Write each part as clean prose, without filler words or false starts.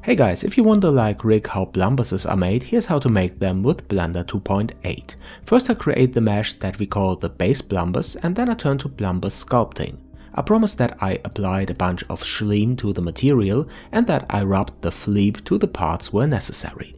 Hey guys, if you wonder like Rick how Plumbuses are made, here's how to make them with Blender 2.8. First I create the mesh that we call the base Plumbus and then I turn to Plumbus sculpting. I promise that I applied a bunch of shleem to the material and that I rubbed the fleeb to the parts where necessary.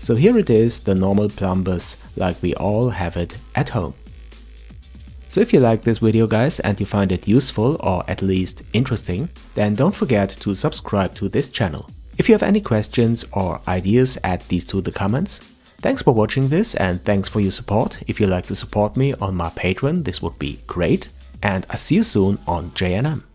So here it is, the normal Plumbus, like we all have it at home. So if you like this video guys and you find it useful or at least interesting, then don't forget to subscribe to this channel. If you have any questions or ideas, add these to the comments. Thanks for watching this and thanks for your support. If you'd like to support me on my Patreon, this would be great. And I'll see you soon on JNM.